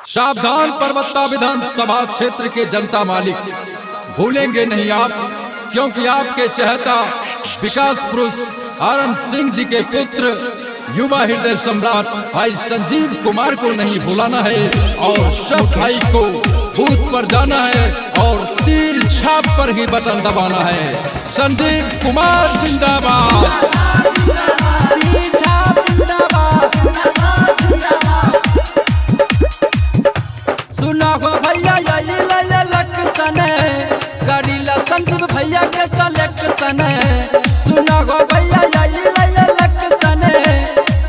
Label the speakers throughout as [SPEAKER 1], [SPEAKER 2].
[SPEAKER 1] सावधान परबत्ता विधानसभा क्षेत्र के जनता मालिक, भूलेंगे नहीं आप, क्योंकि आपके चहेता विकास पुरुष आनंद सिंह जी के पुत्र युवा हृदय सम्राट भाई संजीव कुमार को नहीं भुलाना है और सब भाई को बूथ पर जाना है और तीर छाप पर ही बटन दबाना है। संजीव कुमार जिंदाबाद।
[SPEAKER 2] सुना हो भैया इलेक्शन करीला संजीव भैया के सलेक्शन। सुना हो भैया इलेक्शन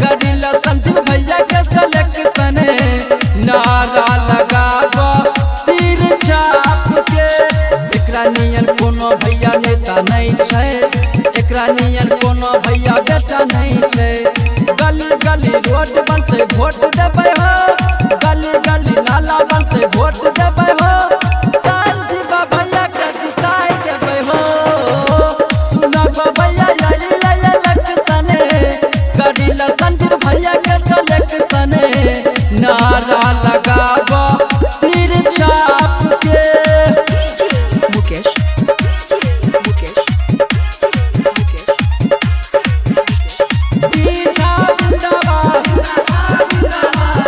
[SPEAKER 2] करीला संजीव भैया के सलेक्शन। नारा लगाबो तीर छाप के, एकरा नियन कोनो भैया नेता नहीं छै, एकरा नियन कोनो भैया बेटा नहीं छै। गली गली रोड बनते वोट देबै हो, गली गली नाला बनते वोट देबै हो, संजीव भैया के जिताई देबै हो। सुनब भैया इलेक्शन करीला संजीव भैया के सलेक्शन। नारा लगाबो तीर छाप के। मुकेश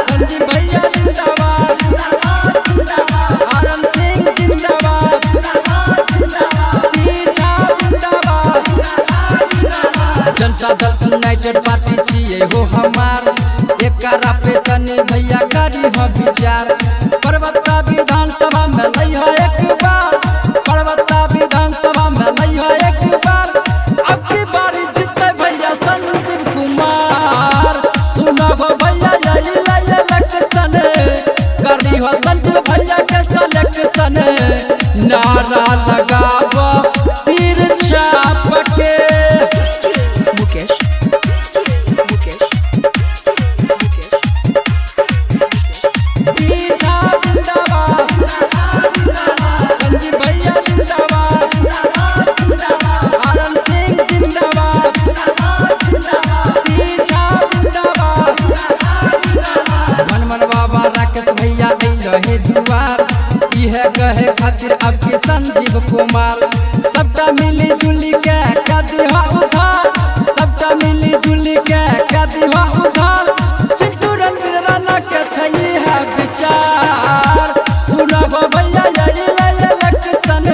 [SPEAKER 2] संजीव भैया जिंदाबाद, आनंद सिंह जिंदाबाद, जनता दल यूनाइटेड पार्टी छिए हो हमार, एकरा पे तनी भैया करी हो विचार। परबत्ता विधानसभा में लई हो एक बार, परबत्ता विधानसभा में लई हो एक बार। अब की बारी जीते भैया संजीव कुमार। सुनब भैया इलेक्शन करी हो संजीव भैया के सलेक्शन। नारा लगाबो तीर छाप के। संजीव भैया जिंदाबाद, आनंद सिंह जिंदाबाद, मन बाबा राकेश भैया अइलो हे दुआर, इहे कहे खातिर अब की संजीव कुमार। सबटा मिली जुली के कदी हो उधार, सबटा मिली जुली के कदी हो उधार। चिंटू रणवीर राणा के छई है विचार। सुनब भैया इलेक्शन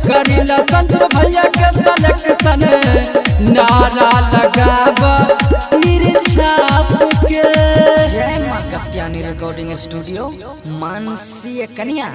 [SPEAKER 2] करीला संजीव भैया के सलेक्शन। नारा लगाबो तीर छाप के।
[SPEAKER 3] जय मां कत्यानी रिकॉर्डिंग स्टूडियो, मानसी कन्या।